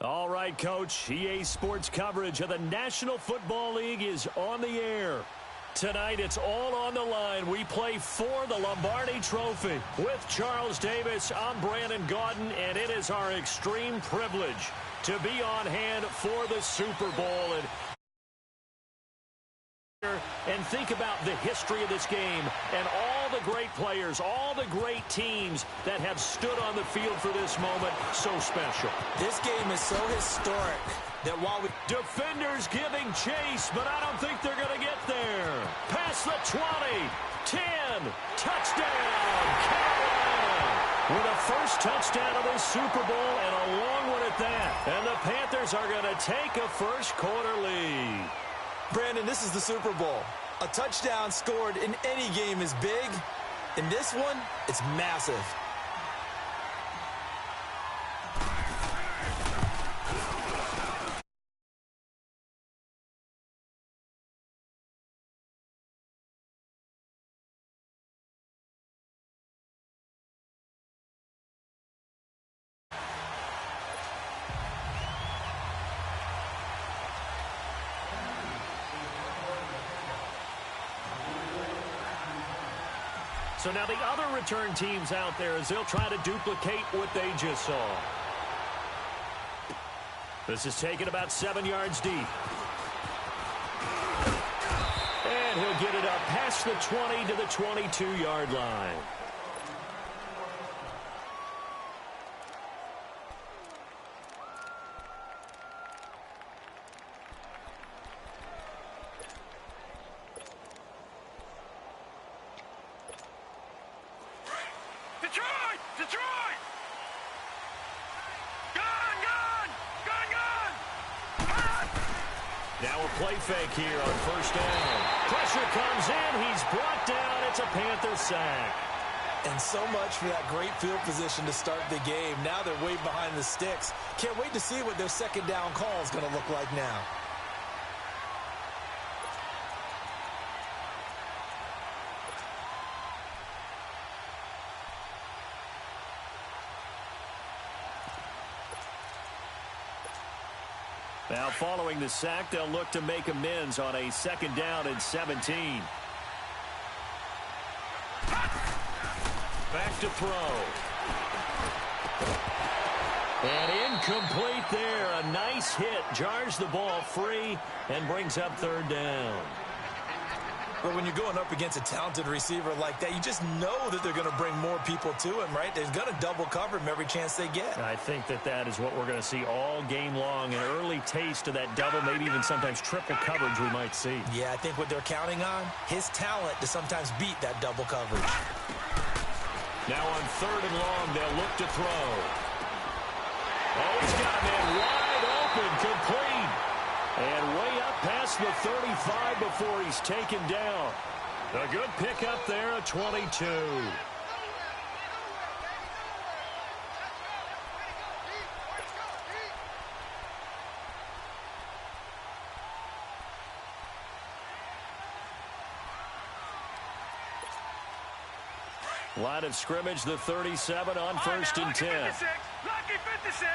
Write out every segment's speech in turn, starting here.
All right, Coach. EA Sports coverage of the National Football League is on the air. Tonight, it's all on the line. We play for the Lombardi Trophy. With Charles Davis, I'm Brandon Gaudin, and it is our extreme privilege to be on hand for the Super Bowl. And And think about the history of this game and all the great players, all the great teams that have stood on the field for this moment. So special. This game is so historic that while defenders giving chase, but I don't think they're going to get there. Past the 20, 10, touchdown, Carolina. With a first touchdown of the Super Bowl and a long one at that. And the Panthers are going to take a first quarter lead. Brandon, this is the Super Bowl. A touchdown scored in any game is big. In this one, it's massive. So now the other return teams out there as they'll try to duplicate what they just saw. This is taken about 7 yards deep. And he'll get it up past the 20 to the 22-yard line. Now a play fake here on first down. Pressure comes in. He's brought down. It's a Panther sack. And so much for that great field position to start the game. Now they're way behind the sticks. Can't wait to see what their second down call is going to look like now. Now following the sack, they'll look to make amends on a second down and 17. Back to throw. And incomplete there. A nice hit. Jars the ball free and brings up third down. But when you're going up against a talented receiver like that, you just know that they're going to bring more people to him, right? They're going to double cover him every chance they get. I think that is what we're going to see all game long. An early taste of that double, maybe even sometimes triple coverage we might see. Yeah, I think what they're counting on, his talent to sometimes beat that double coverage. Now on third and long, they'll look to throw. Oh, he's got a man wide open, complete. And way up past the 35 before he's taken down. A good pickup there, a 22. Line of scrimmage, the 37 on first and 10. Lucky 56.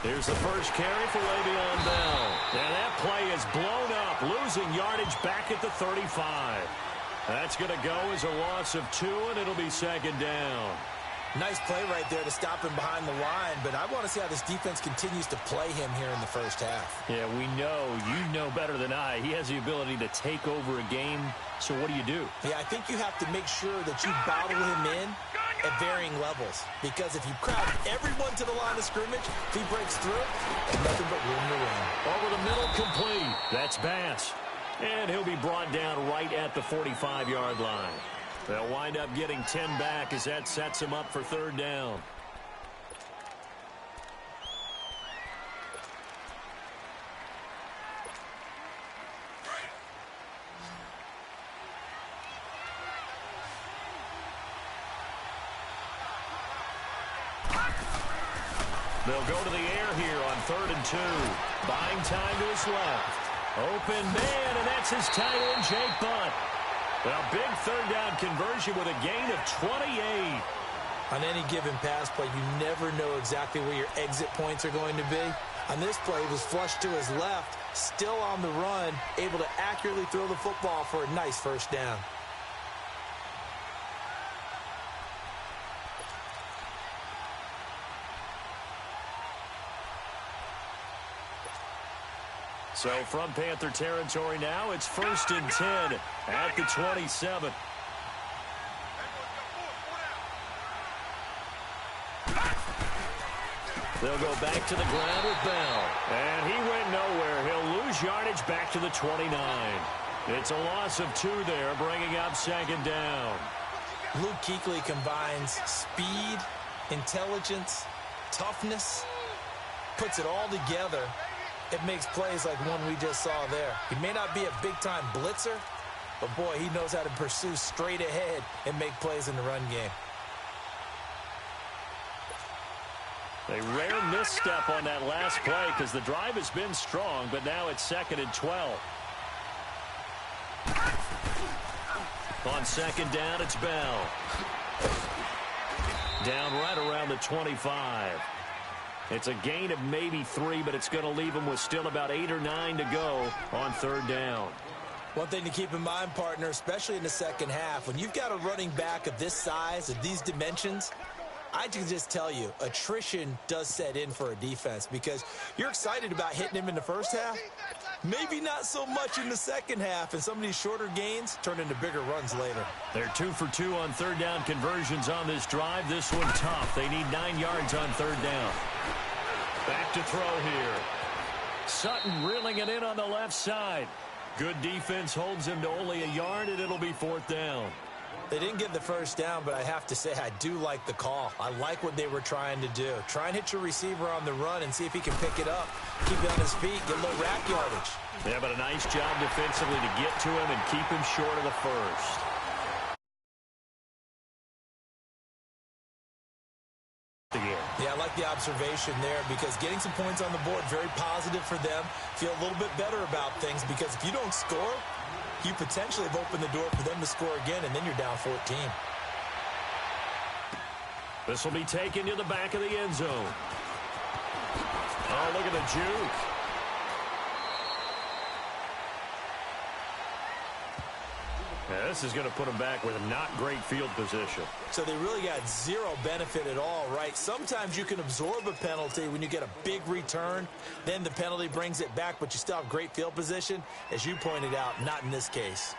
Here's the first carry for Le'Veon Bell. And that play is blown up, losing yardage back at the 35. That's going to go as a loss of 2, and it'll be second down. Nice play right there to stop him behind the line, but I want to see how this defense continues to play him here in the first half. Yeah, we know. You know better than I. He has the ability to take over a game, so what do? Yeah, I think you have to make sure that you bottle him in at varying levels, because if you crowd everyone to the line of scrimmage, if he breaks through, nothing but room to win. Over the middle, complete. That's Bass. And he'll be brought down right at the 45-yard line. They'll wind up getting 10 back as that sets him up for third down. They'll go to the air here on third and 2. Buying time to his left. Open man, and that's his tight end, Jake Butt. Well, big third down conversion with a gain of 28. On any given pass play, you never know exactly where your exit points are going to be. On this play, he was flushed to his left, still on the run, able to accurately throw the football for a nice first down. So from Panther territory now, it's 1st and 10 at the 27. They'll go back to the ground with Bell. And he went nowhere. He'll lose yardage back to the 29. It's a loss of 2 there, bringing up 2nd down. Luke Kuechly combines speed, intelligence, toughness, puts it all together. It makes plays like one we just saw there. He may not be a big-time blitzer, but, boy, he knows how to pursue straight ahead and make plays in the run game. A rare misstep on that last play because the drive has been strong, but now it's 2nd and 12. On 2nd down, it's Bell. Down right around the 25. It's a gain of maybe 3, but it's going to leave him with still about 8 or 9 to go on 3rd down. One thing to keep in mind, partner, especially in the second half, when you've got a running back of this size, of these dimensions, I can just tell you, attrition does set in for a defense because you're excited about hitting him in the first half. Maybe not so much in the second half, and some of these shorter gains turn into bigger runs later. They're 2 for 2 on 3rd down conversions on this drive. This one tough. They need 9 yards on 3rd down. Back to throw here. Sutton reeling it in on the left side. Good defense holds him to only a yard, and it'll be 4th down. They didn't get the first down, but I have to say I do like the call. I like what they were trying to do. Try and hit your receiver on the run and see if he can pick it up. Keep it on his feet, get a little rack yardage. Yeah, but a nice job defensively to get to him and keep him short of the first. Yeah, I like the observation there because getting some points on the board, very positive for them. Feel a little bit better about things because if you don't score, you potentially have opened the door for them to score again, and then you're down 14. This will be taken to the back of the end zone. Oh, look at the juke. Yeah, this is going to put them back with a not great field position. So they really got zero benefit at all, right? Sometimes you can absorb a penalty when you get a big return. Then the penalty brings it back, but you still have great field position. As you pointed out, not in this case.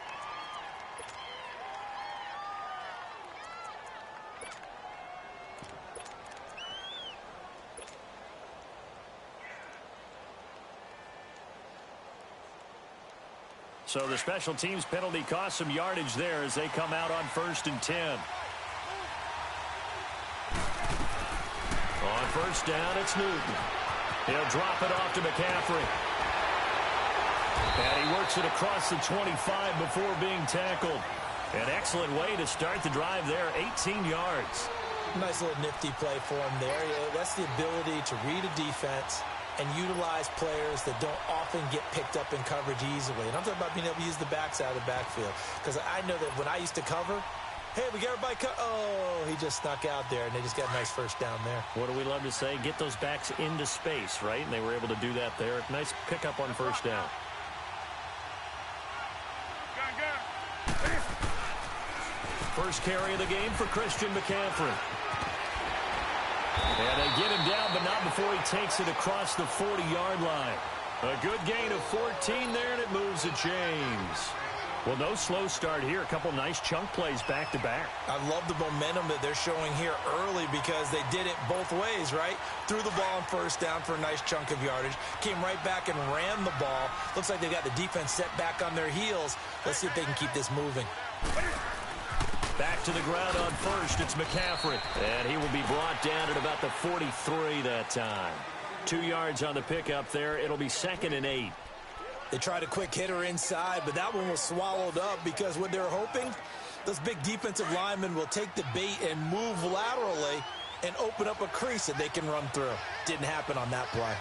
So the special teams penalty cost some yardage there as they come out on 1st and 10. On 1st down, it's Newton. He'll drop it off to McCaffrey. And he works it across the 25 before being tackled. An excellent way to start the drive there, 18 yards. Nice little nifty play for him there. Yeah, that's the ability to read a defense and utilize players that don't often get picked up in coverage easily. And I'm talking about being able to use the backside of the backfield. Because I know that when I used to cover, hey, we got everybody oh, he just snuck out there, and they just got a nice first down there. What do we love to say? Get those backs into space, right? And they were able to do that there. Nice pickup on 1st down. First carry of the game for Christian McCaffrey. And they get him down, but not before he takes it across the 40-yard line. A good gain of 14 there, and it moves to James. Well, no slow start here. A couple nice chunk plays back-to-back. I love the momentum that they're showing here early because they did it both ways, right? Threw the ball on 1st down for a nice chunk of yardage. Came right back and ran the ball. Looks like they got the defense set back on their heels. Let's see if they can keep this moving. Back to the ground on 1st, it's McCaffrey. And he will be brought down at about the 43 that time. 2 yards on the pickup there. It'll be 2nd and 8. They tried a quick hitter inside, but that one was swallowed up because what they're hoping, those big defensive linemen will take the bait and move laterally and open up a crease that they can run through. Didn't happen on that play.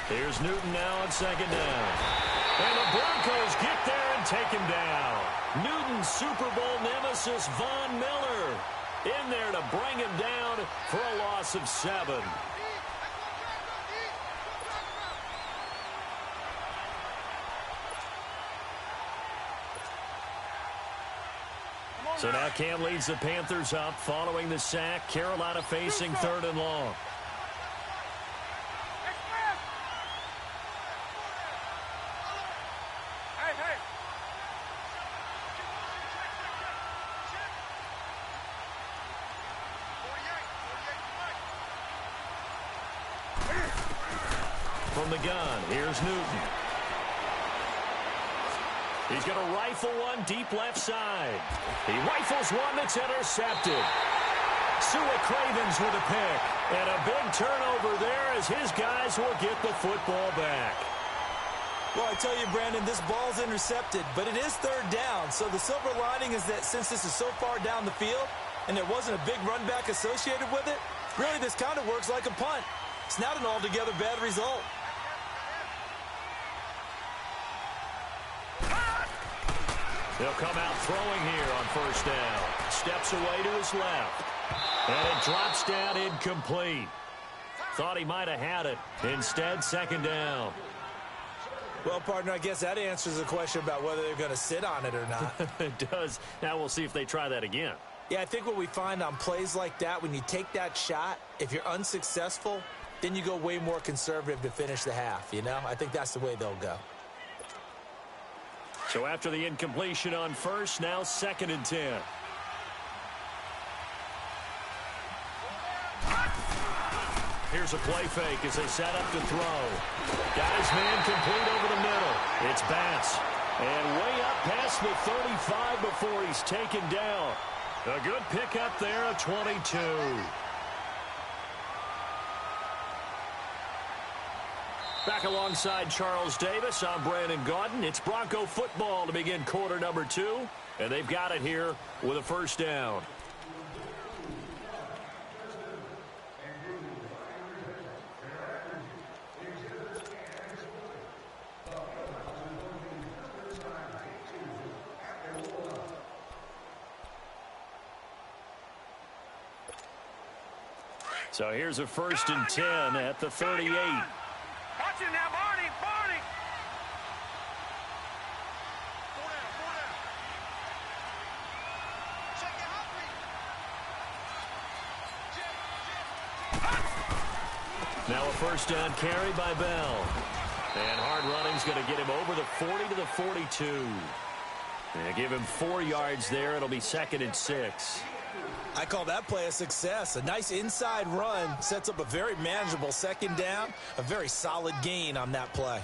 Here's Newton now on 2nd down. And the Broncos get there and take him down. Newton's Super Bowl nemesis, Von Miller, in there to bring him down for a loss of 7. So now Cam leads the Panthers up following the sack. Carolina facing 3rd and long. From the gun, here's Newton. He's going to rifle one deep left side. He rifles one that's intercepted. Sua Cravens with a pick. And a big turnover there as his guys will get the football back. Well, I tell you, Brandon, this ball's intercepted, but it is 3rd down. So the silver lining is that since this is so far down the field and there wasn't a big run back associated with it, really this kind of works like a punt. It's not an altogether bad result. He'll come out throwing here on 1st down. Steps away to his left. And it drops down incomplete. Thought he might have had it. Instead, 2nd down. Well, partner, I guess that answers the question about whether they're going to sit on it or not. It does. Now we'll see if they try that again. Yeah, I think what we find on plays like that, when you take that shot, if you're unsuccessful, then you go way more conservative to finish the half, you know? I think that's the way they'll go. So after the incompletion on 1st, now 2nd and 10. Here's a play fake as they set up to throw. Got his man complete over the middle. It's Bass. And way up past the 35 before he's taken down. A good pickup there at 22. Back alongside Charles Davis, I'm Brandon Gaudin. It's Bronco football to begin quarter number 2. And they've got it here with a 1st down. So here's a 1st and 10 at the 38. Watch it now, Barney, Barney. Now a 1st down carry by Bell. And hard running's going to get him over the 40 to the 42. And give him 4 yards there. It'll be 2nd and 6. I call that play a success. A nice inside run sets up a very manageable 2nd down. A very solid gain on that play.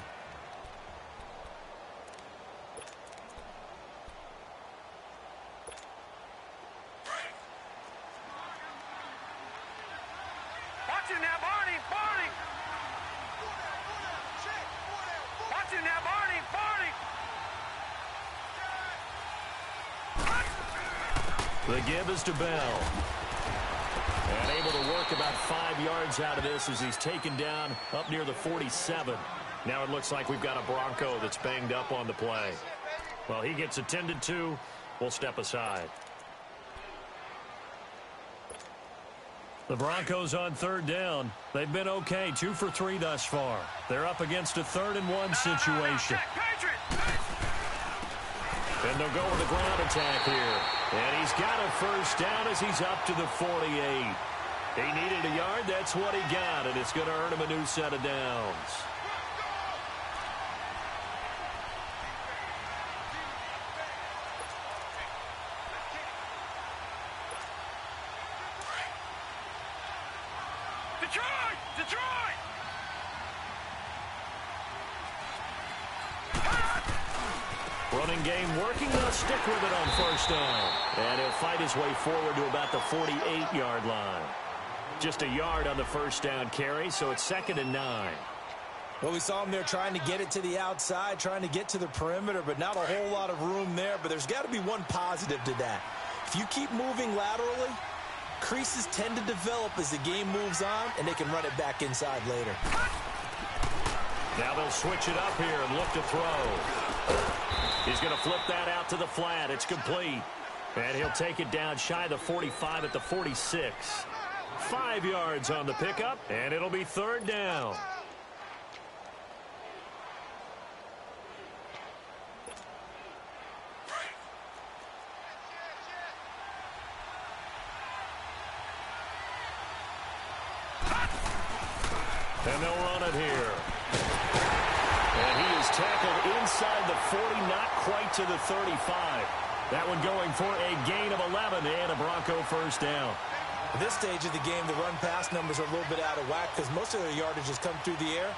Watch it now, Barney, Barney. Watch it now, Barney, Barney. The give is to Bell. And able to work about 5 yards out of this as he's taken down up near the 47. Now it looks like we've got a Bronco that's banged up on the play. Well, he gets attended to. We'll step aside. The Broncos on 3rd down. They've been okay, 2 for 3 thus far. They're up against a 3rd and 1 situation. And they'll go with a ground attack here. And he's got a 1st down as he's up to the 48. He needed a yard. That's what he got. And it's going to earn him a new set of downs. Detroit! Detroit! Running game working. They'll stick with it on 1st down. And he'll fight his way forward to about the 48-yard line. Just a yard on the 1st down carry, so it's 2nd and 9. Well, we saw him there trying to get it to the outside, trying to get to the perimeter, but not a whole lot of room there. But there's got to be one positive to that. If you keep moving laterally, creases tend to develop as the game moves on, and they can run it back inside later. Now they'll switch it up here and look to throw. He's going to flip that out to the flat. It's complete. And he'll take it down shy of the 45 at the 46. 5 yards on the pickup, and it'll be 3rd down. And they'll run it here. And he is tackled inside the 40, not quite to the 35. That one going for a gain of 11 and a Bronco first down. At this stage of the game, the run-pass numbers are a little bit out of whack because most of their yardage has come through the air.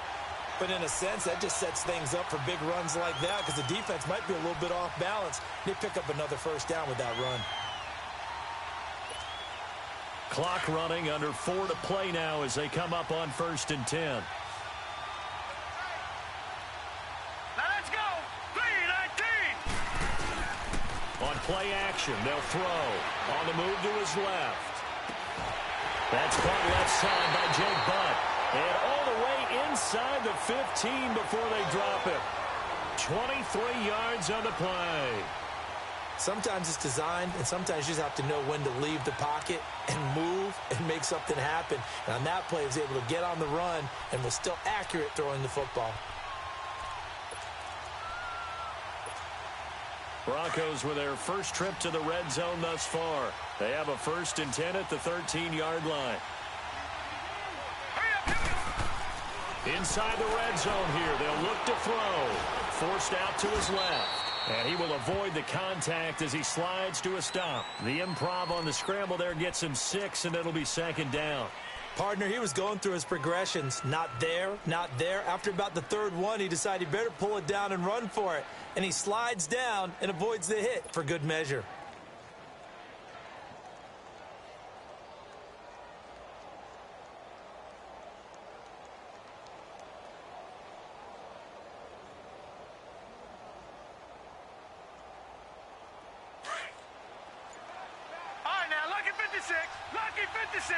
But in a sense, that just sets things up for big runs like that because the defense might be a little bit off balance. They pick up another first down with that run. Clock running, under 4 to play now as they come up on 1st and 10. Now let's go. 3-19. On play action, they'll throw. On the move to his left. That's caught left side by Jake Butt. And all the way inside the 15 before they drop it. 23 yards on the play. Sometimes it's designed, and sometimes you just have to know when to leave the pocket and move and make something happen. And on that play, he was able to get on the run and was still accurate throwing the football. Broncos with their first trip to the red zone thus far. They have a 1st and 10 at the 13-yard line. Inside the red zone here, they'll look to throw. Forced out to his left. And he will avoid the contact as he slides to a stop. The improv on the scramble there gets him 6, and it'll be 2nd down. Partner, he was going through his progressions. Not there, not there. After about the 3rd one, he decided he better pull it down and run for it. And he slides down and avoids the hit for good measure. All right, now, lucky 56. Lucky 56.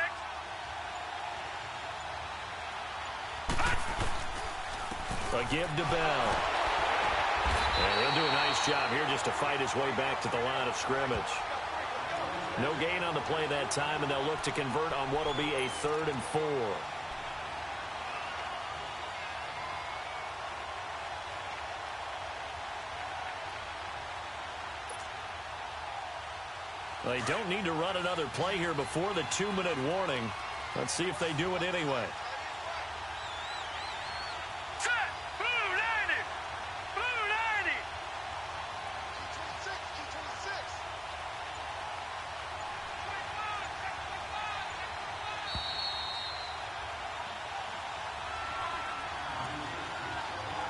A give to Bell. And he'll do a nice job here just to fight his way back to the line of scrimmage. No gain on the play that time, and they'll look to convert on what will be a 3rd and 4. They don't need to run another play here before the 2-minute warning. Let's see if they do it anyway. Set. Blue 90. Blue 90.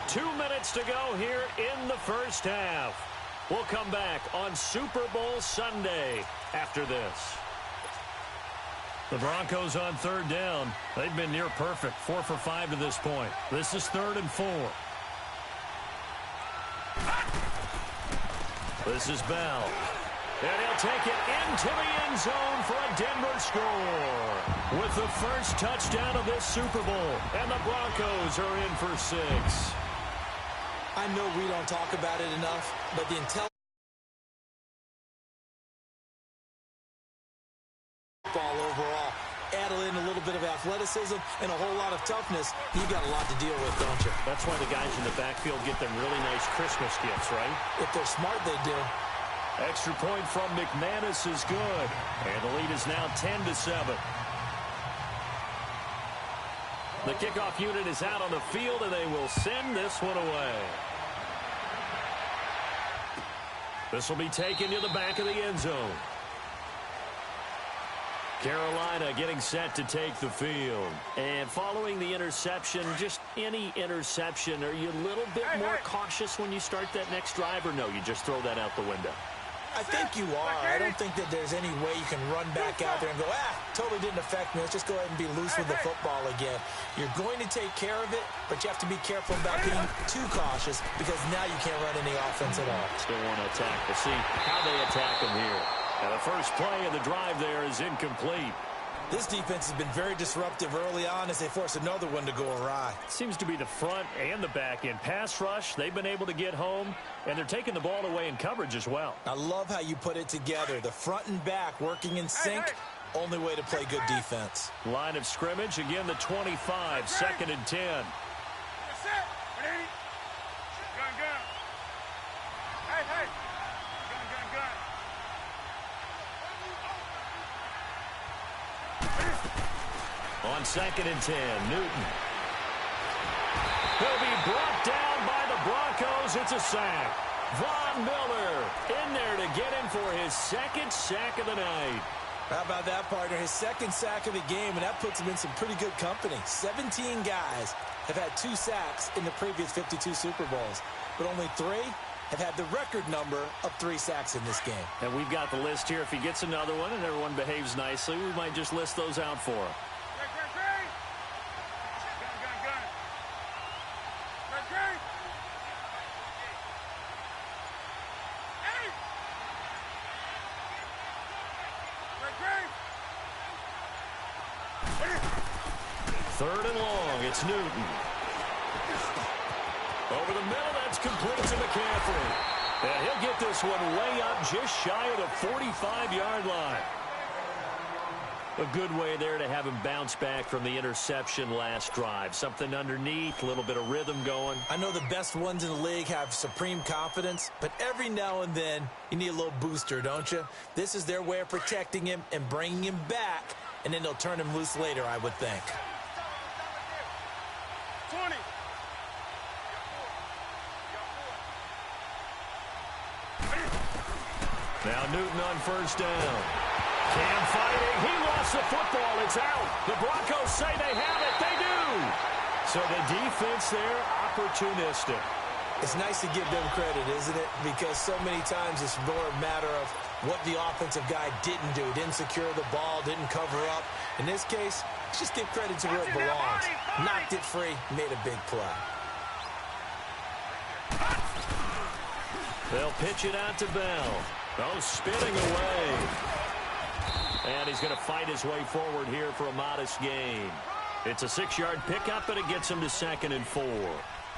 Two minutes to go here in the first half. We'll come back on Super Bowl Sunday after this. The Broncos on 3rd down. They've been near perfect, 4 for 5 to this point. This is 3rd and 4. This is Bell. And he'll take it into the end zone for a Denver score. With the first touchdown of this Super Bowl. And the Broncos are in for 6. I know we don't talk about it enough, but the intelligence ball overall, add in a little bit of athleticism and a whole lot of toughness, you got a lot to deal with, don't you? That's why the guys in the backfield get them really nice Christmas gifts, right? If they're smart, they do. Extra point from McManus is good. And the lead is now 10-7. The kickoff unit is out on the field, and they will send this one away. This will be taken to the back of the end zone. Carolina getting set to take the field. And following the interception, just any interception, are you a little bit more cautious when you start that next drive, or no, you just throw that out the window? I think you are. I don't think that there's any way you can run back out there and go, totally didn't affect me. Let's just go ahead and be loose with the football again. You're going to take care of it, but you have to be careful about being too cautious because now you can't run any offense at all. Still want to attack. We'll see how they attack them here. And the first play of the drive there is incomplete. This defense has been very disruptive early on as they force another one to go awry. Seems to be the front and the back end. Pass rush, they've been able to get home, and they're taking the ball away in coverage as well. I love how you put it together. The front and back working in sync. Only way to play good defense. Line of scrimmage, again the 25, 2nd and 10. Gun, gun. Hey. Gun. On 2nd and 10, Newton. He'll be brought down by the Broncos. It's a sack. Von Miller in there to get him for his second sack of the night. How about that, partner? His second sack of the game, and that puts him in some pretty good company. 17 guys have had 2 sacks in the previous 52 Super Bowls, but only 3 have had the record number of 3 sacks in this game. And we've got the list here. If he gets another one and everyone behaves nicely, we might just list those out for him. Third and long, it's Newton. Over the middle, that's complete to McCaffrey. And he'll get this one way up just shy of the 45-yard line. A good way there to have him bounce back from the interception last drive. Something underneath, a little bit of rhythm going. I know the best ones in the league have supreme confidence, but every now and then you need a little booster, don't you? This is their way of protecting him and bringing him back, and then they'll turn him loose later, I would think. 20. Now Newton on first down. Cam fighting. He lost the football. It's out. The Broncos say they have it. They do. So the defense there, opportunistic. It's nice to give them credit, isn't it? Because so many times it's more a matter of what the offensive guy didn't do. Didn't secure the ball, didn't cover up. In this case, let's just give credit to where it belongs. Knocked it free, made a big play. They'll pitch it out to Bell. Oh, spinning away. And he's going to fight his way forward here for a modest gain. It's a 6-yard pickup, and it gets him to 2nd and 4.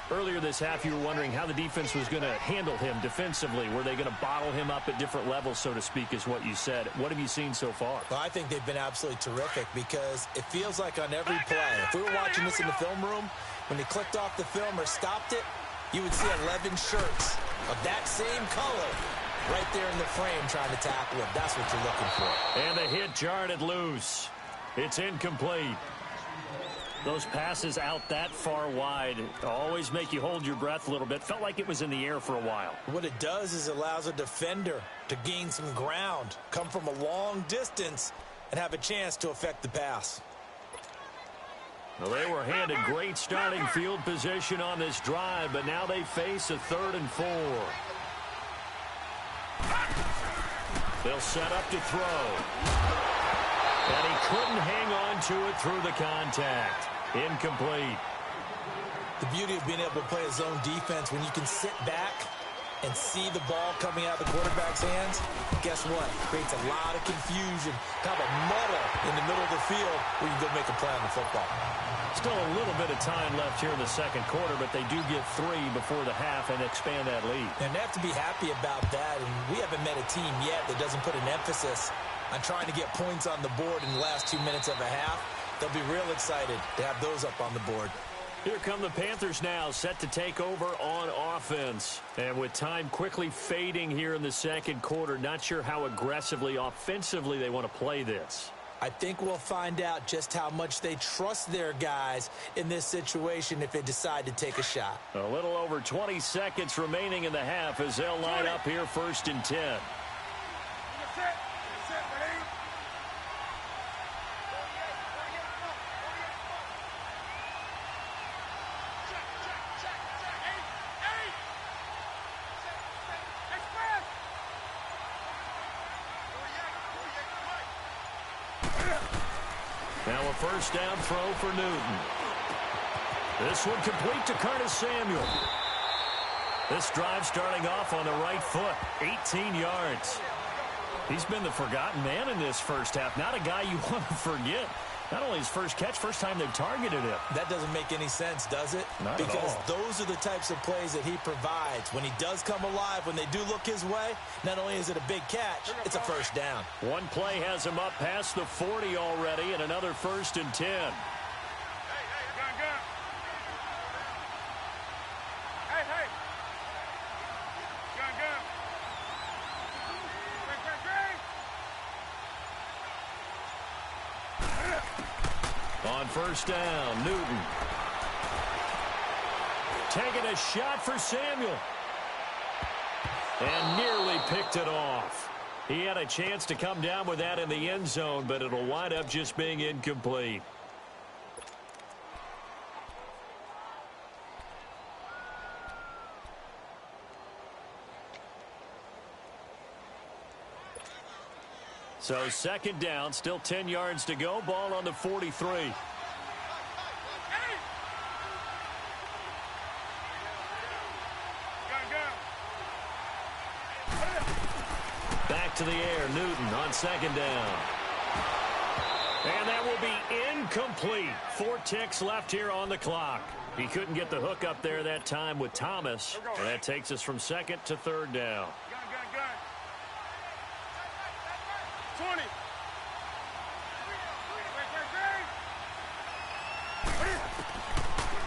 Earlier this half, you were wondering how the defense was going to handle him defensively. Were they going to bottle him up at different levels, so to speak, is what you said. What have you seen so far? Well, I think they've been absolutely terrific because it feels like on every play, if we were watching this in the film room, when they clicked off the film or stopped it, you would see 11 shirts of that same color right there in the frame trying to tackle him. That's what you're looking for. And the hit jarred it loose. It's incomplete. Those passes out that far wide always make you hold your breath a little bit. Felt like it was in the air for a while. What it does is it allows a defender to gain some ground, come from a long distance, and have a chance to affect the pass. Well, they were handed great starting field position on this drive, but now they face a 3rd and 4. They'll set up to throw. And he couldn't hang on to it through the contact. Incomplete. The beauty of being able to play a zone defense when you can sit back and see the ball coming out of the quarterback's hands, guess what? Creates a lot of confusion, kind of a muddle in the middle of the field where you can go make a play on the football. Still a little bit of time left here in the second quarter, but they do get 3 before the half and expand that lead. And they have to be happy about that, and we haven't met a team yet that doesn't put an emphasis on trying to get points on the board in the last 2 minutes of a half. They'll be real excited to have those up on the board. Here come the Panthers now, set to take over on offense. And with time quickly fading here in the second quarter, not sure how aggressively, offensively they want to play this. I think we'll find out just how much they trust their guys in this situation if they decide to take a shot. A little over 20 seconds remaining in the half as they'll line up here 1st and 10. Now a first down throw for Newton. This one complete to Curtis Samuel. This drive starting off on the right foot, 18 yards. He's been the forgotten man in this first half. Not a guy you want to forget. Not only his first catch, first time they've targeted him. That doesn't make any sense, does it? Not because at all. Those are the types of plays that he provides. When he does come alive, when they do look his way, not only is it a big catch, it's a first down. One play has him up past the 40 already, and another 1st and 10. On first down, Newton. Taking a shot for Samuel. And nearly picked it off. He had a chance to come down with that in the end zone, but it'll wind up just being incomplete. So second down, still 10 yards to go. Ball on the 43. Back to the air, Newton on second down. And that will be incomplete. 4 ticks left here on the clock. He couldn't get the hook up there that time with Thomas. And that takes us from second to third down. 20.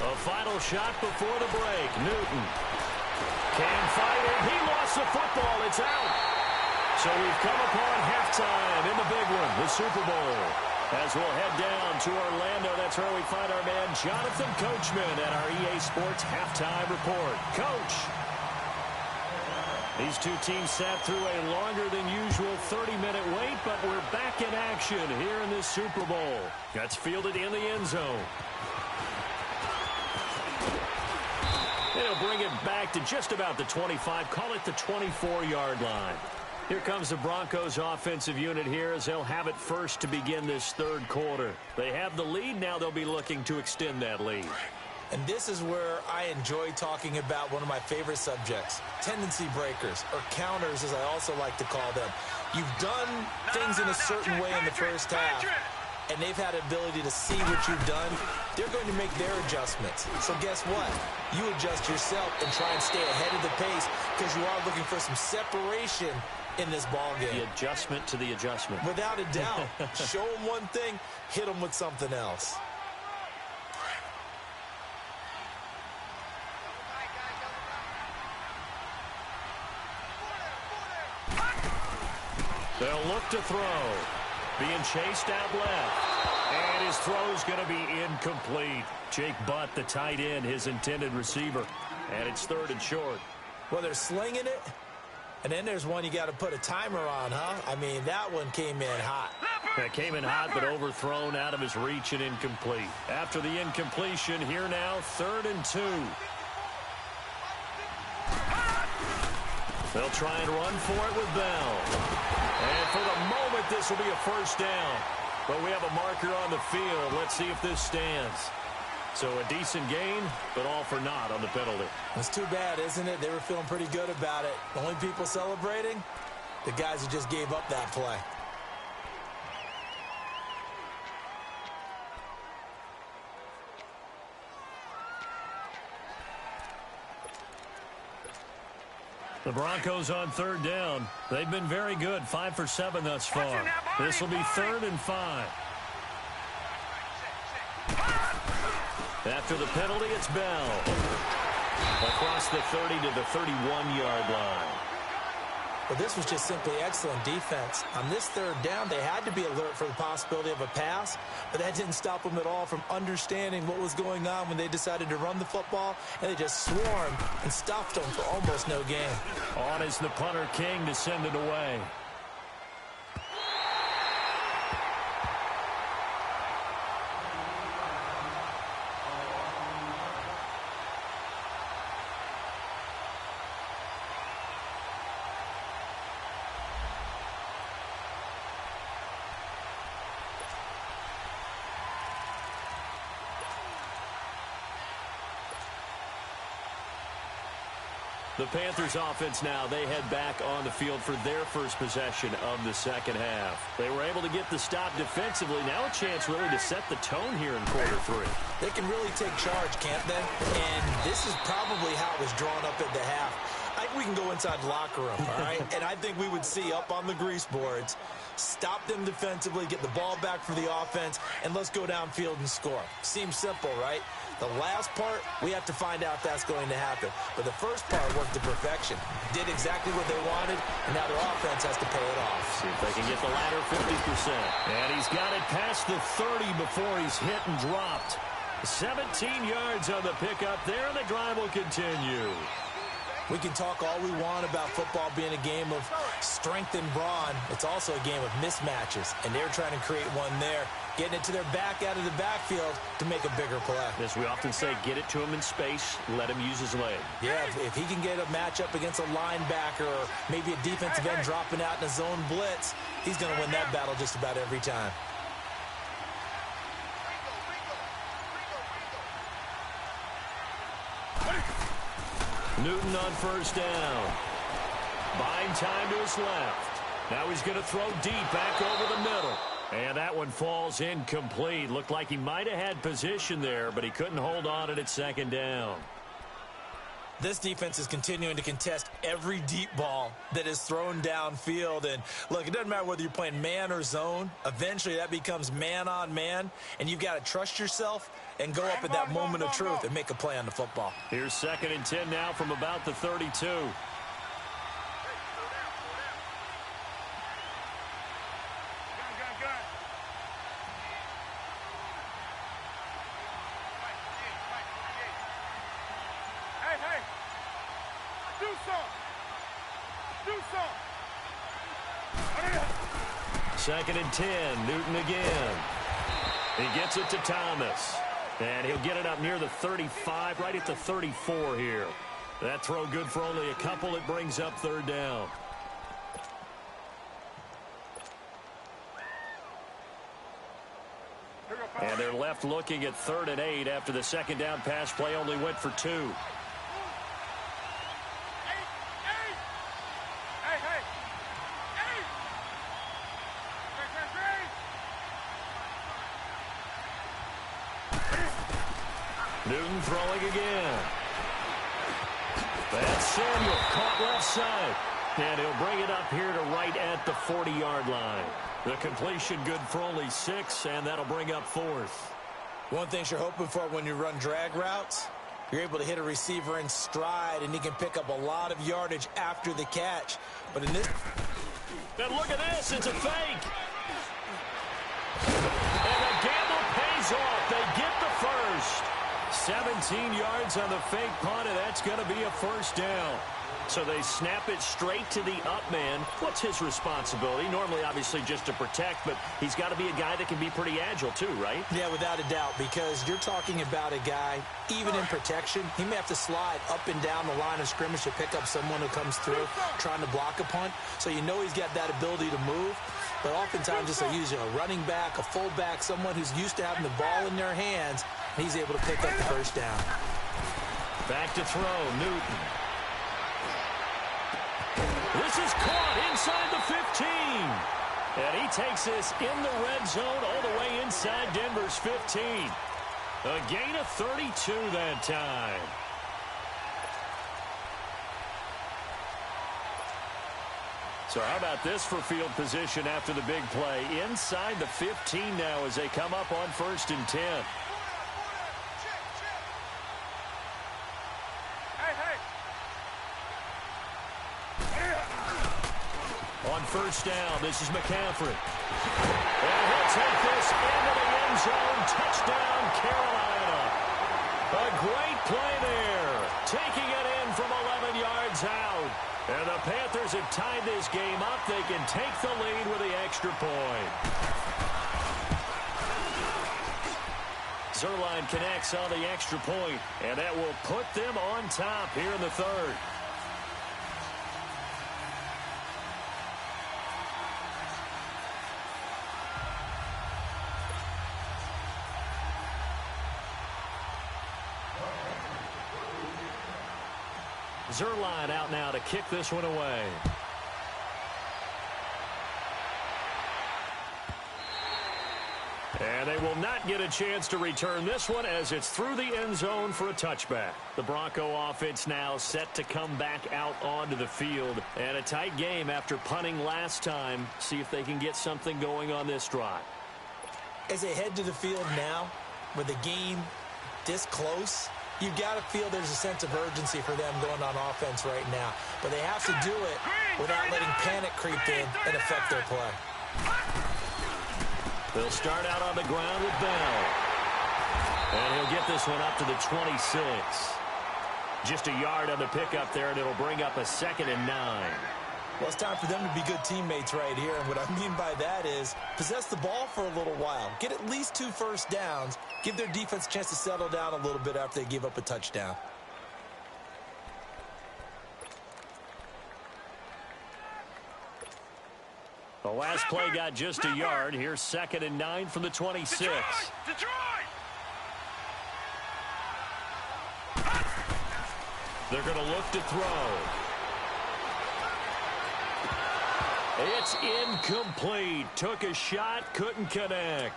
A final shot before the break. Newton can fight it. He lost the football. It's out. So we've come upon halftime in the big one, the Super Bowl. As we'll head down to Orlando, that's where we find our man Jonathan Coachman at our EA Sports Halftime Report. Coach. These two teams sat through a longer than usual 30-minute wait, but we're back in action here in this Super Bowl. That's fielded in the end zone. And he'll bring it back to just about the 25, call it the 24-yard line. Here comes the Broncos offensive unit here as they'll have it first to begin this third quarter. They have the lead. Now they'll be looking to extend that lead. And this is where I enjoy talking about one of my favorite subjects, tendency breakers, or counters as I also like to call them. You've done things in a certain way in the first half, and they've had the ability to see what you've done. They're going to make their adjustments. So guess what? You adjust yourself and try and stay ahead of the pace because you are looking for some separation in this ball game. The adjustment to the adjustment. Without a doubt. Show them one thing, hit them with something else. They'll look to throw. Being chased out left. And his throw's going to be incomplete. Jake Butt, the tight end, his intended receiver. And it's third and short. Well, they're slinging it. And then there's one you got to put a timer on, huh? I mean, that one came in hot. That came in hot, but overthrown out of his reach and incomplete. After the incompletion, here now, 3rd and 2. They'll try and run for it with Bell. And for the moment, this will be a first down. But we have a marker on the field. Let's see if this stands. So a decent gain, but all for naught on the penalty. It's too bad, isn't it? They were feeling pretty good about it. The only people celebrating, the guys who just gave up that play. The Broncos on 3rd down. They've been very good, 5 for 7 thus far. This will be 3rd and 5. After the penalty, it's Bell. Across the 30 to the 31-yard line. Well, this was just simply excellent defense. On this 3rd down, they had to be alert for the possibility of a pass, but that didn't stop them at all from understanding what was going on when they decided to run the football, and they just swarmed and stopped them for almost no gain. On is the punter King to send it away. The Panthers offense now, they head back on the field for their first possession of the second half. They were able to get the stop defensively. Now a chance really to set the tone here in quarter 3. They can really take charge, can't they? And this is probably how it was drawn up at the half. I think we can go inside the locker room, all right? And I think we would see up on the grease boards, stop them defensively, get the ball back for the offense, and let's go downfield and score. Seems simple, right? The last part, we have to find out if that's going to happen. But the first part worked to perfection. Did exactly what they wanted, and now their offense has to pay it off. See if they can get the latter 50%. And he's got it past the 30 before he's hit and dropped. 17 yards on the pickup there, and the drive will continue. We can talk all we want about football being a game of strength and brawn. It's also a game of mismatches, and they're trying to create one there, getting it to their back out of the backfield to make a bigger play. As we often say, get it to him in space, let him use his leg. Yeah, if he can get a matchup against a linebacker or maybe a defensive end dropping out in a zone blitz, he's going to win that battle just about every time. Newton on first down. Buying time to his left. Now he's going to throw deep back over the middle. And that one falls incomplete. Looked like he might have had position there, but he couldn't hold on at second down. This defense is continuing to contest every deep ball that is thrown downfield. And, look, it doesn't matter whether you're playing man or zone. Eventually, that becomes man-on-man, and you've got to trust yourself and go up at that moment of truth and make a play on the football. Here's 2nd and 10 now from about the 32. Second and 10, Newton again. He gets it to Thomas. And he'll get it up near the 35, right at the 34 here. That throw good for only a couple. It brings up 3rd down. And they're left looking at 3rd and 8 after the 2nd down pass play only went for 2. Newton throwing again. That's Samuel, caught left side. And he'll bring it up here to right at the 40-yard line. The completion good for only 6, and that'll bring up 4th. One thing you're hoping for when you run drag routes, you're able to hit a receiver in stride, and he can pick up a lot of yardage after the catch. But in this... And look at this, it's a fake. And the gamble pays off. They get the first. 17 yards on the fake punt, and that's going to be a 1st down. So they snap it straight to the up man. What's his responsibility? Normally, obviously, just to protect, but he's got to be a guy that can be pretty agile too, right? Yeah, without a doubt, because you're talking about a guy, even in protection, he may have to slide up and down the line of scrimmage to pick up someone who comes through trying to block a punt. So you know he's got that ability to move. But oftentimes, just using a running back, a fullback, someone who's used to having the ball in their hands, he's able to pick up the 1st down. Back to throw, Newton. This is caught inside the 15. And he takes this in the red zone all the way inside Denver's 15. A gain of 32 that time. So how about this for field position after the big play? Inside the 15 now as they come up on 1st and 10. On 1st down, this is McCaffrey. And he'll take this into the end zone. Touchdown, Carolina. A great play there. Taking it in from 11 yards out. And the Panthers have tied this game up. They can take the lead with the extra point. Zerline connects on the extra point, and that will put them on top here in the 3rd. Zerline out now to kick this one away. And they will not get a chance to return this one as it's through the end zone for a touchback. The Bronco offense now set to come back out onto the field. And a tight game after punting last time. See if they can get something going on this drive. As they head to the field now, with the game this close, you've got to feel there's a sense of urgency for them going on offense right now. But they have to do it without letting panic creep in and affect their play. They'll start out on the ground with Bell. And he'll get this one up to the 26. Just a yard on the pickup there, and it'll bring up a 2nd and 9. Well, it's time for them to be good teammates right here. And what I mean by that is possess the ball for a little while. Get at least 2 first downs. Give their defense a chance to settle down a little bit after they give up a touchdown. The last play got just a yard. Here's 2nd and 9 from the 26. Detroit! They're going to look to throw. It's incomplete. Took a shot, couldn't connect.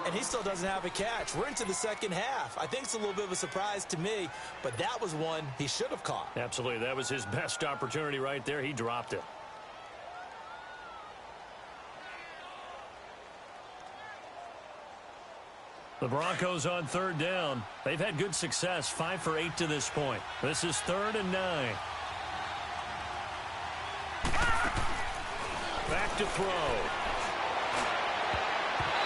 And he still doesn't have a catch. We're into the second half. I think it's a little bit of a surprise to me, but that was one he should have caught. Absolutely. That was his best opportunity right there. He dropped it. The Broncos on 3rd down. They've had good success, 5 for 8 to this point. This is 3rd and 9. Back to throw.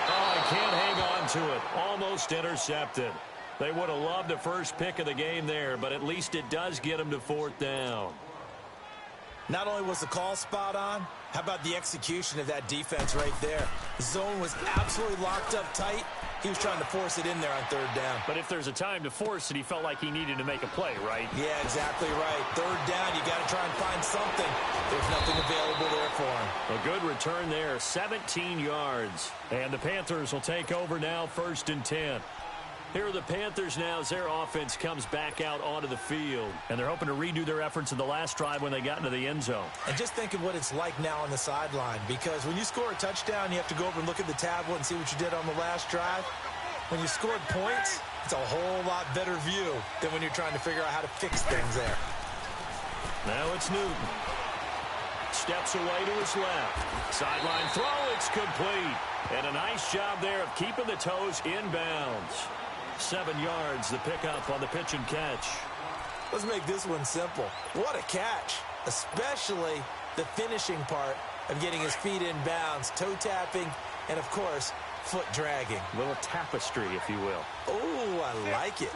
Oh, he can't hang on to it. Almost intercepted. They would have loved the first pick of the game there, but at least it does get him to 4th down. Not only was the call spot on, how about the execution of that defense right there? The zone was absolutely locked up tight. He was trying to force it in there on 3rd down. But if there's a time to force it, he felt like he needed to make a play, right? Yeah, exactly right. 3rd down, you got to try and find something. There's nothing available there for him. A good return there, 17 yards. And the Panthers will take over now, 1st and 10. Here are the Panthers now as their offense comes back out onto the field. And they're hoping to redo their efforts in the last drive when they got into the end zone. And just think of what it's like now on the sideline, because when you score a touchdown, you have to go over and look at the tablet and see what you did on the last drive. When you scored points, it's a whole lot better view than when you're trying to figure out how to fix things there. Now it's Newton. Steps away to his left. Sideline throw, it's complete. And a nice job there of keeping the toes inbounds. 7 yards, the pickup on the pitch and catch. Let's make this one simple. What a catch, especially the finishing part of getting his feet in bounds, toe tapping, and, of course, foot dragging. A little tapestry, if you will. Oh, I like it.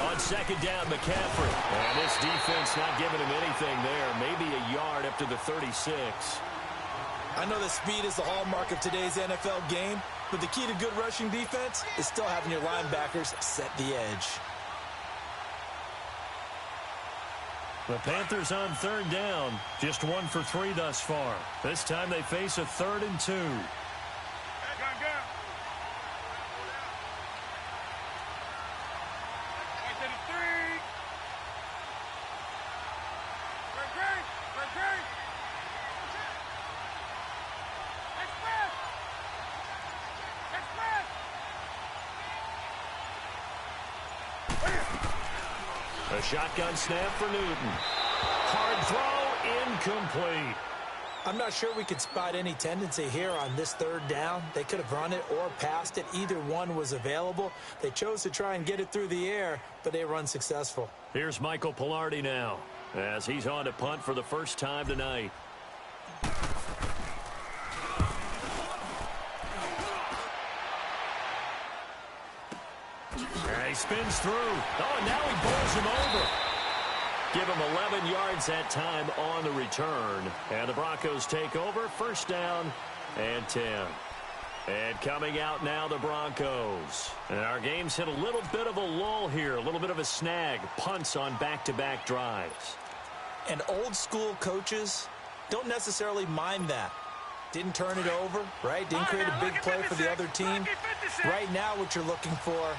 On 2nd down, McCaffrey. And this defense not giving him anything there. Maybe a yard up to the 36. I know that speed is the hallmark of today's NFL game, but the key to good rushing defense is still having your linebackers set the edge. The Panthers on 3rd down. Just 1 for 3 thus far. This time they face a 3rd and 2. A shotgun snap for Newton. Hard throw, incomplete. I'm not sure we could spot any tendency here on this 3rd down. They could have run it or passed it. Either one was available. They chose to try and get it through the air, but they were unsuccessful. Here's Michael Pilardi now as he's on to punt for the first time tonight. He spins through. Oh, and now he bowls him over. Give him 11 yards that time on the return. And the Broncos take over. 1st down and 10. And coming out now, the Broncos. And our game's hit a little bit of a lull here, a little bit of a snag. Punts on back-to-back drives. And old school coaches don't necessarily mind that. Didn't turn it over, right? Didn't create a big play for the other team. Right now what you're looking for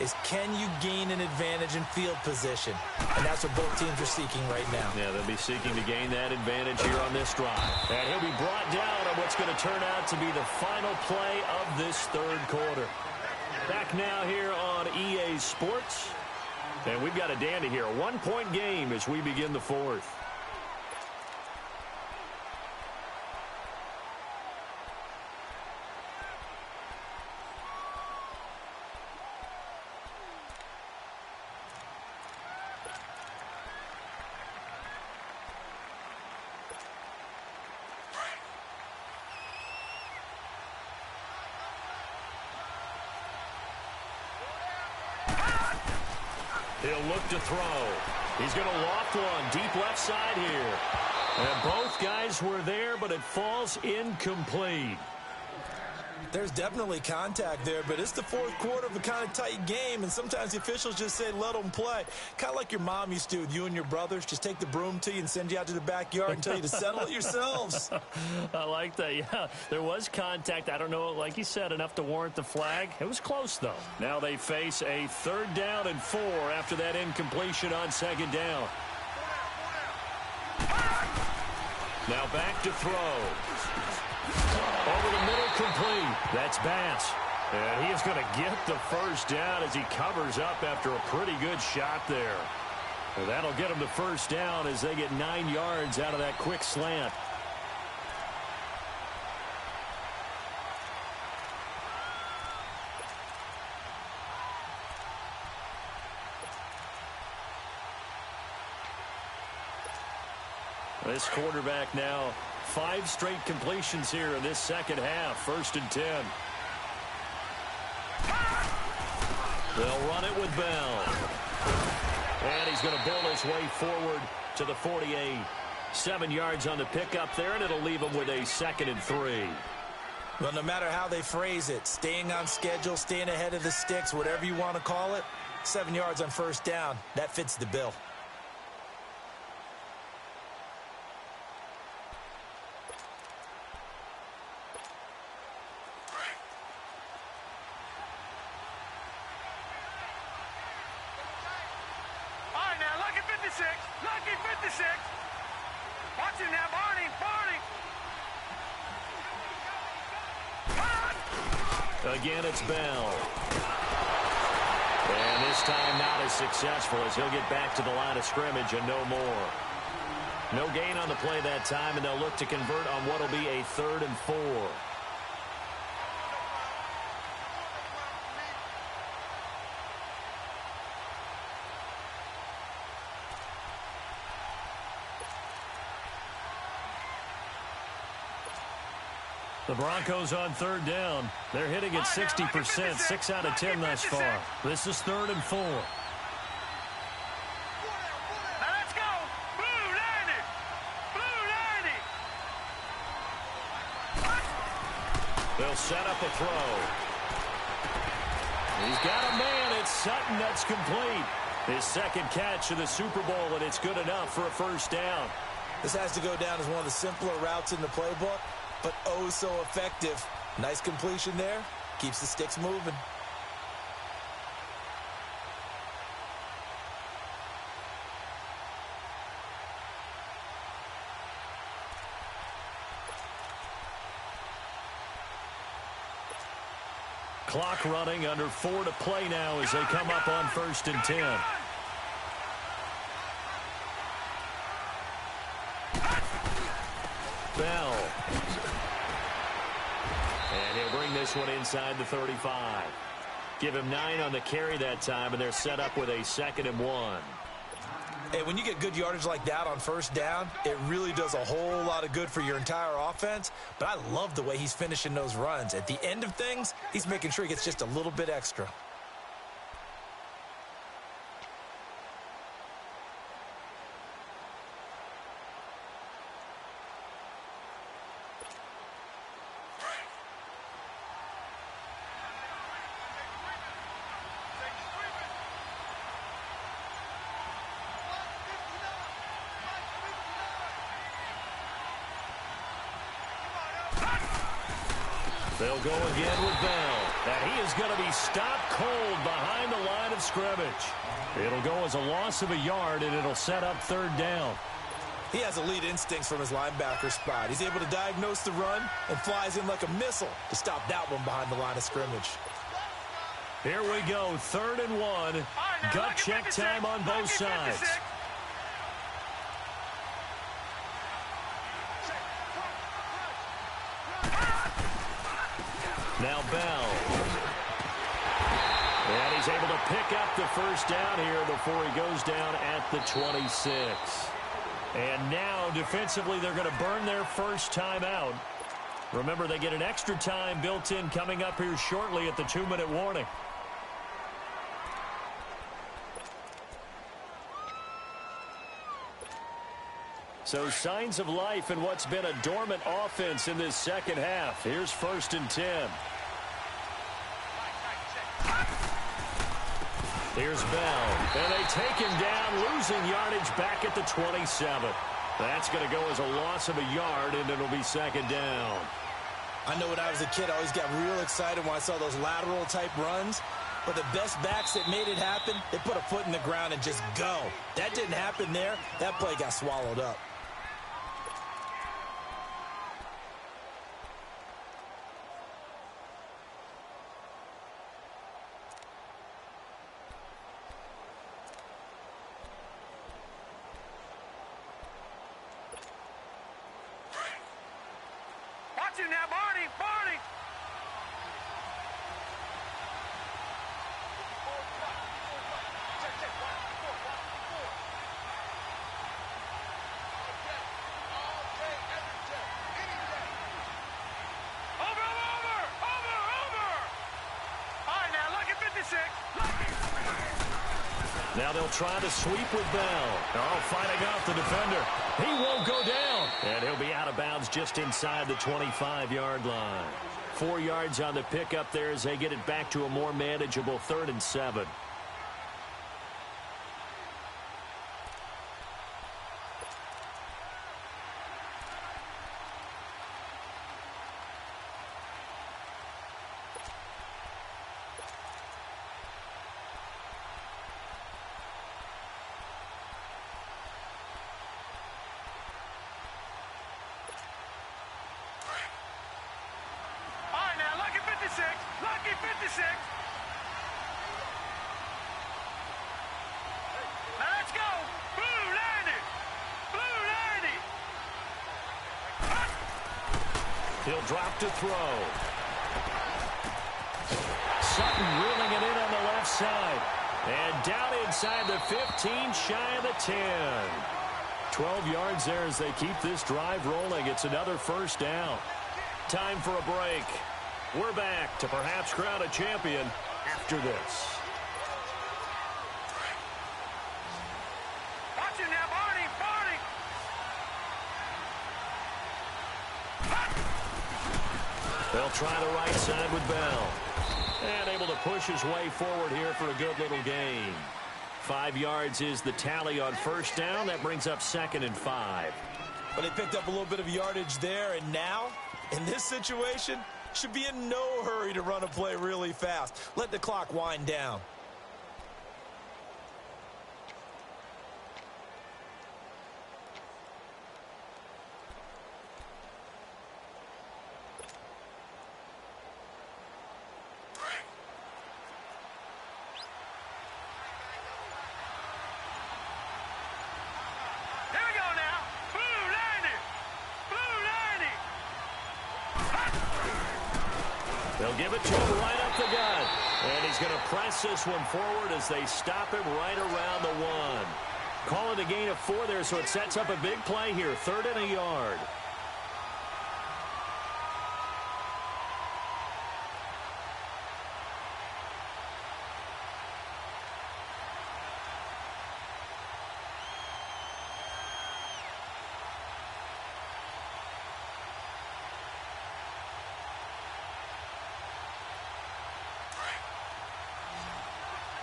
is, can you gain an advantage in field position? And that's what both teams are seeking right now. Yeah, they'll be seeking to gain that advantage here on this drive. And he'll be brought down on what's going to turn out to be the final play of this 3rd quarter. Back now here on EA Sports. And we've got a dandy here. A 1-point game as we begin the 4th. He'll look to throw. He's going to loft one deep left side here. And both guys were there, but it falls incomplete. There's definitely contact there, but it's the fourth quarter of a kind of tight game, and sometimes the officials just say, let them play. Kind of like your mom used to with you and your brothers. Just take the broom to you and send you out to the backyard and tell you to settle it yourselves. I like that, yeah. There was contact. I don't know, like you said, enough to warrant the flag. It was close, though. Now they face a 3rd down and 4 after that incompletion on 2nd down. Now back to throw. Over the middle, complete. That's Bass. And he is going to get the 1st down as he covers up after a pretty good shot there. And that'll get him the 1st down as they get 9 yards out of that quick slant. This quarterback now 5 straight completions here in this 2nd half. 1st and 10. They'll run it with Bell. And he's going to bull his way forward to the 48. 7 yards on the pickup there, and it'll leave him with a 2nd and 3. Well, no matter how they phrase it, staying on schedule, staying ahead of the sticks, whatever you want to call it, 7 yards on 1st down, that fits the bill. Lucky 56. Watch him now, Barney. Again, it's Bell. And this time not as successful as he'll get back to the line of scrimmage and no more. No gain on the play that time, and they'll look to convert on what will be a 3rd and 4. The Broncos on 3rd down. They're hitting at 60%, 6 out of 10 thus far. This is 3rd and 4. Now let's go. Blue 90. They'll set up a throw. He's got a man. It's Sutton. That's complete. His 2nd catch of the Super Bowl, and it's good enough for a 1st down. This has to go down as one of the simpler routes in the playbook, but oh so effective. Nice completion there. Keeps the sticks moving. Clock running, under 4 to play now as they come up on 1st and 10. Bell. And he'll bring this one inside the 35. Give him 9 on the carry that time, and they're set up with a 2nd and 1. Hey, when you get good yardage like that on 1st down, it really does a whole lot of good for your entire offense. But I love the way he's finishing those runs. At the end of things, he's making sure he gets just a little bit extra. They'll go again with Bell. And he is going to be stopped cold behind the line of scrimmage. It'll go as a loss of a yard, and it'll set up 3rd down. He has elite instincts from his linebacker spot. He's able to diagnose the run and flies in like a missile to stop that one behind the line of scrimmage. Here we go, 3rd and 1. Gut check time on both sides. Now Bell. And he's able to pick up the 1st down here before he goes down at the 26. And now, defensively, they're going to burn their 1st time out. Remember, they get an extra time built in coming up here shortly at the 2-minute warning. So signs of life in what's been a dormant offense in this second half. Here's 1st and 10. Here's Bell, and they take him down, losing yardage back at the 27. That's going to go as a loss of a yard, and it'll be 2nd down. I know when I was a kid, I always got real excited when I saw those lateral-type runs. But the best backs that made it happen, they put a foot in the ground and just go. That didn't happen there. That play got swallowed up. Watch him now, Barney! Barney! Now they'll try to sweep with Bell. Oh, fighting off the defender. He won't go down. And he'll be out of bounds just inside the 25-yard line. 4 yards on the pickup there as they get it back to a more manageable 3rd and 7. Lucky 56. Now let's go. Blue landed. Blue landed. He'll drop to throw. Sutton reeling it in on the left side. And down inside the 15, shy of the 10. 12 yards there as they keep this drive rolling. It's another 1st down. Time for a break. We're back to perhaps crown a champion after this. Watch him now, Barney! Barney! They'll try the right side with Bell. And able to push his way forward here for a good little gain. 5 yards is the tally on 1st down. That brings up 2nd and 5. But they picked up a little bit of yardage there, and now, in this situation, should be in no hurry to run a play really fast. Let the clock wind down. Here we go now. Blue landed. Blue landed. They'll give it to him right up the gut. And he's going to press this one forward as they stop him right around the 1. Call it a gain of 4 there, so it sets up a big play here. 3rd and a yard.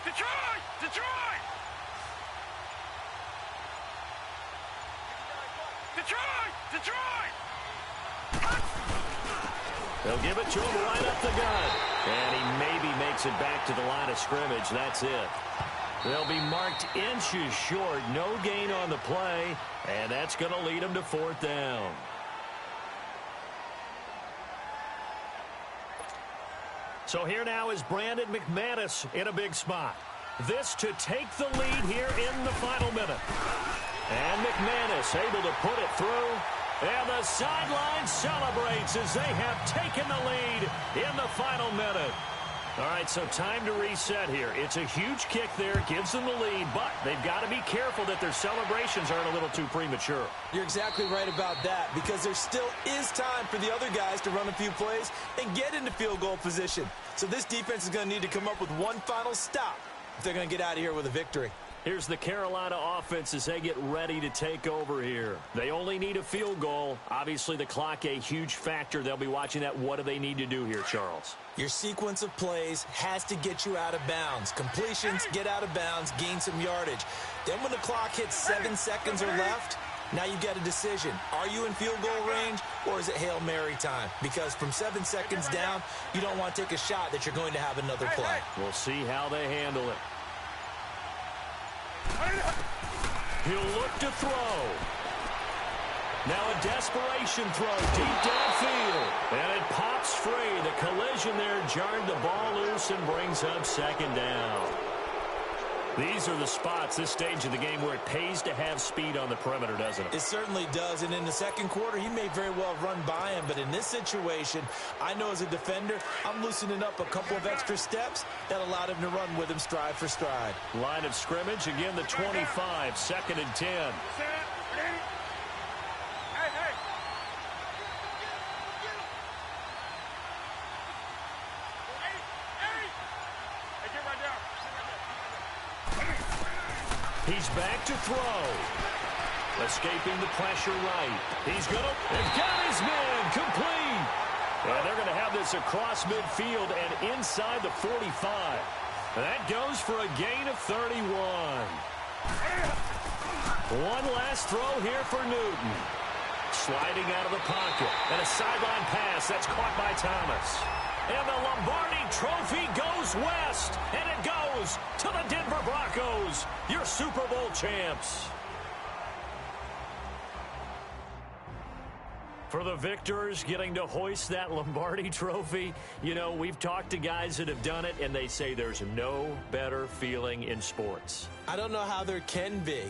Detroit! Detroit! Detroit! Detroit! They'll give it to him right up the gut. And he maybe makes it back to the line of scrimmage. That's it. They'll be marked inches short. No gain on the play. And that's going to lead them to 4th down. So here now is Brandon McManus in a big spot. This to take the lead here in the final minute. And McManus able to put it through. And the sideline celebrates as they have taken the lead in the final minute. All right, so time to reset here. It's a huge kick there, gives them the lead, but they've got to be careful that their celebrations aren't a little too premature. You're exactly right about that, because there still is time for the other guys to run a few plays and get into field goal position. So this defense is going to need to come up with one final stop if they're going to get out of here with a victory. Here's the Carolina offense as they get ready to take over here. They only need a field goal. Obviously, the clock a huge factor. They'll be watching that. What do they need to do here, Charles? Your sequence of plays has to get you out of bounds. Completions, get out of bounds, gain some yardage. Then when the clock hits 7 seconds or left, now you get a decision. Are you in field goal range, or is it Hail Mary time? Because from 7 seconds down, you don't want to take a shot that you're going to have another play. We'll see how they handle it. He'll look to throw. Now a desperation throw deep downfield. And it pops free. The collision there jarred the ball loose and brings up second down. These are the spots, this stage of the game, where it pays to have speed on the perimeter, doesn't it? It certainly does. And in the second quarter, he may very well run by him. But in this situation, I know as a defender, I'm loosening up a couple of extra steps that allowed him to run with him stride for stride. Line of scrimmage, again the 25, 2nd and 10. He's back to throw. Escaping the pressure right. He's going to... They've got his man complete. And they're going to have this across midfield and inside the 45. That goes for a gain of 31. One last throw here for Newton. Sliding out of the pocket. And a sideline pass. That's caught by Thomas. And the Lombardi Trophy goes west. And it goes to the Denver Broncos, your Super Bowl champs. For the victors getting to hoist that Lombardi Trophy, you know, we've talked to guys that have done it, and they say there's no better feeling in sports. I don't know how there can be.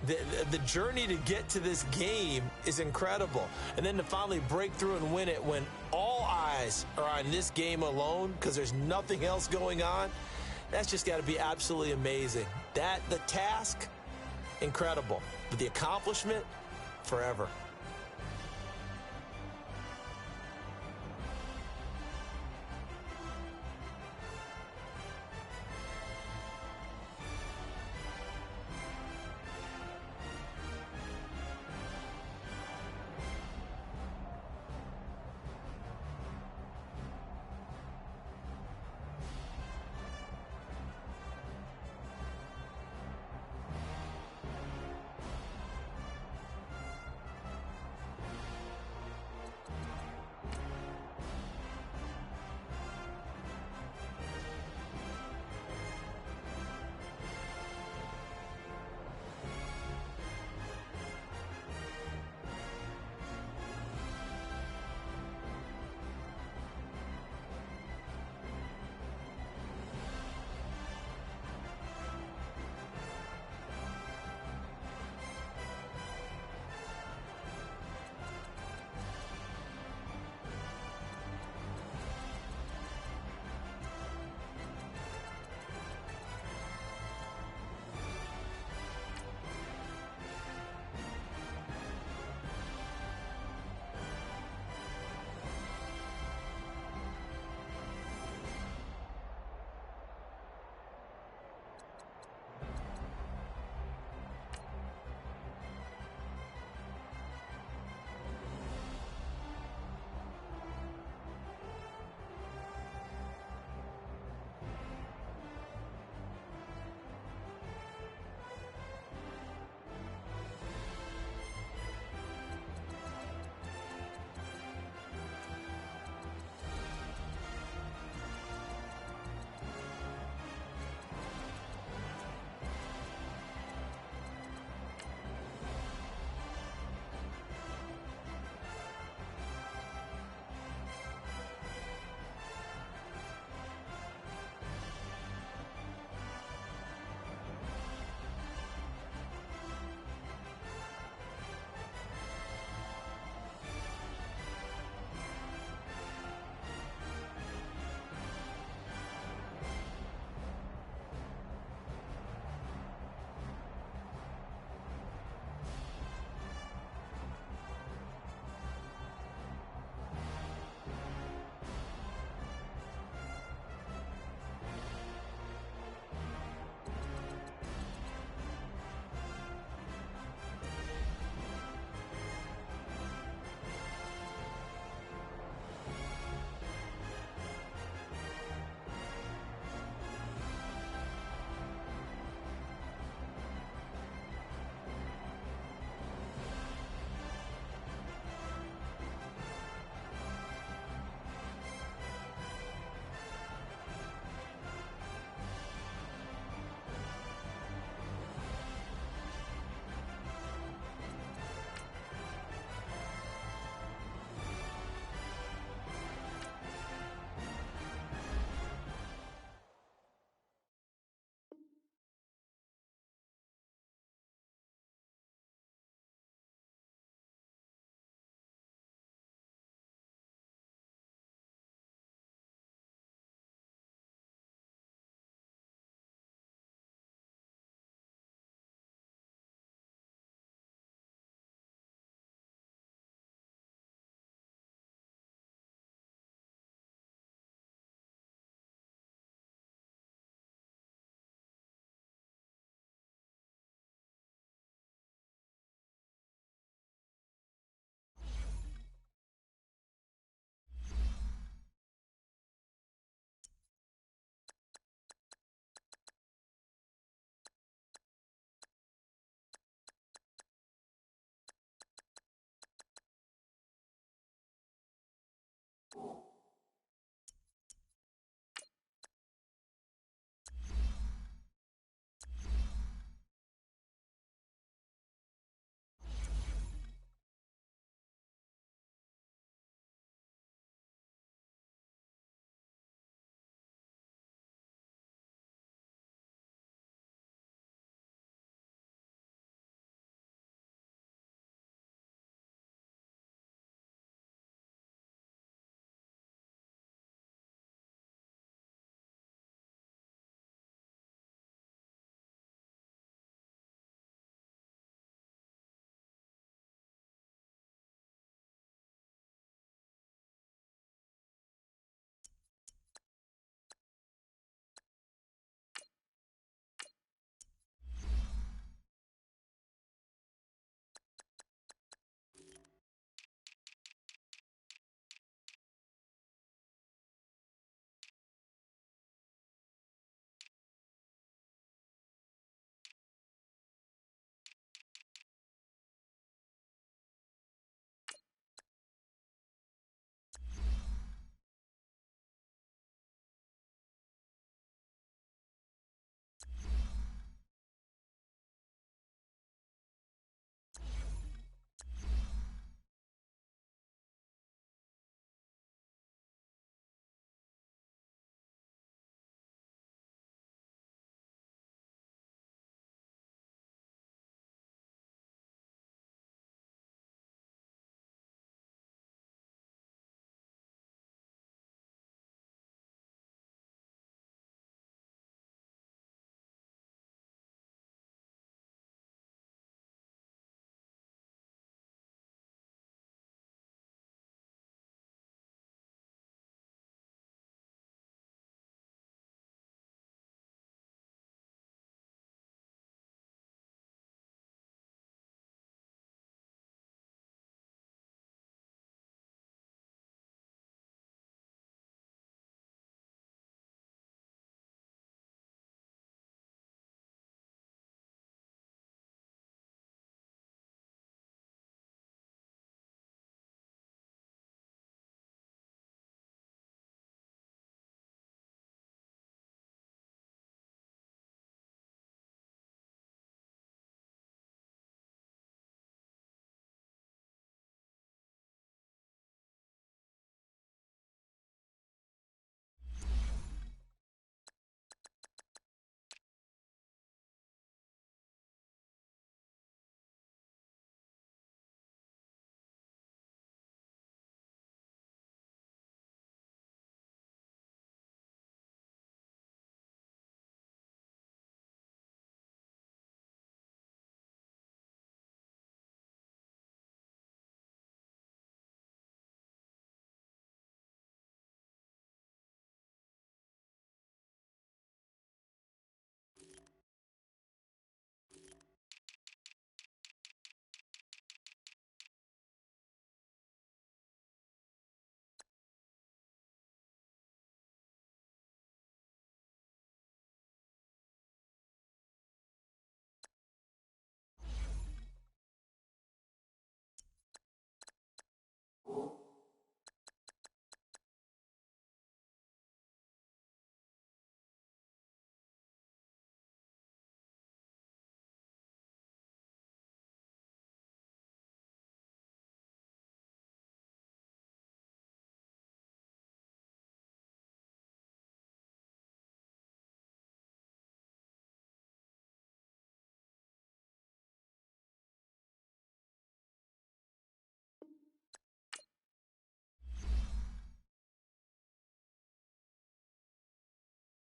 The journey to get to this game is incredible. And then to finally break through and win it when all eyes are on this game alone because there's nothing else going on, that's just got to be absolutely amazing. The task, incredible. But the accomplishment, forever.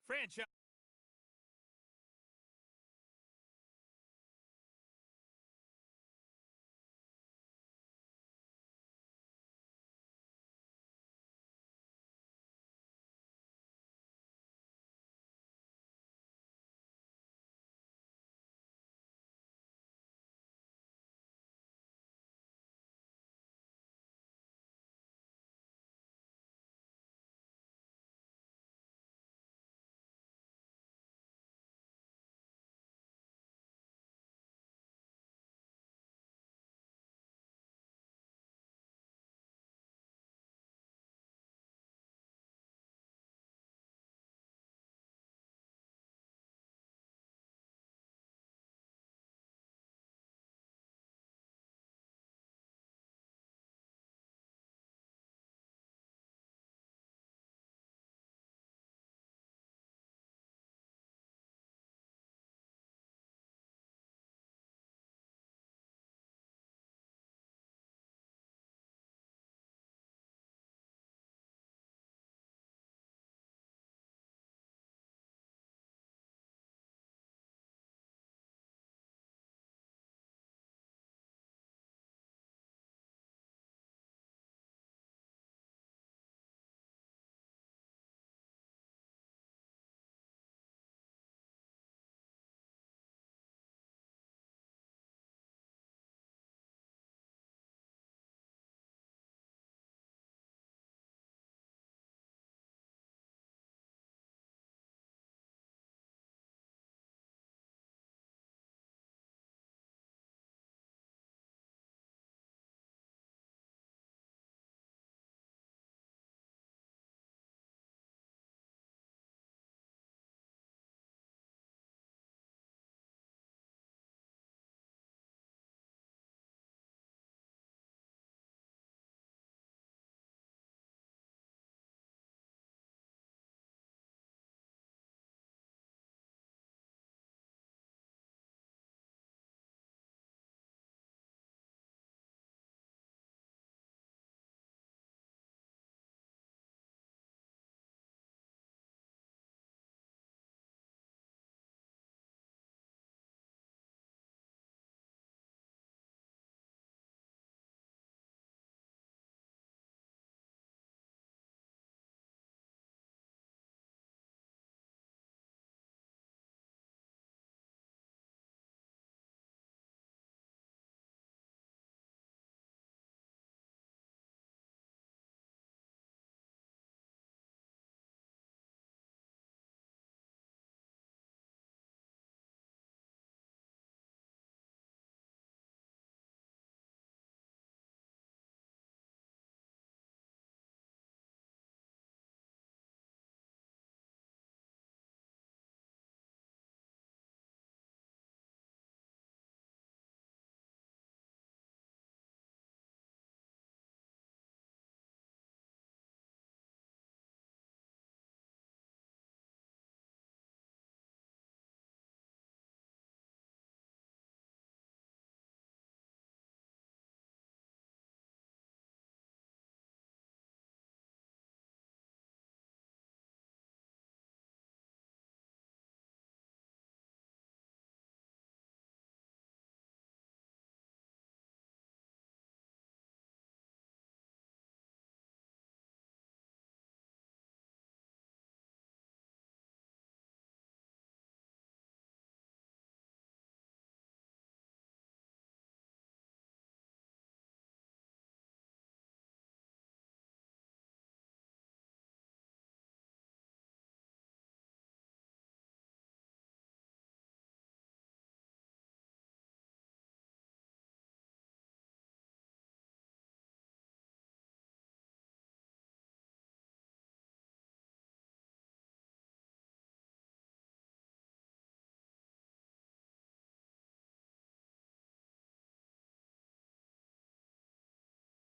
Franchise.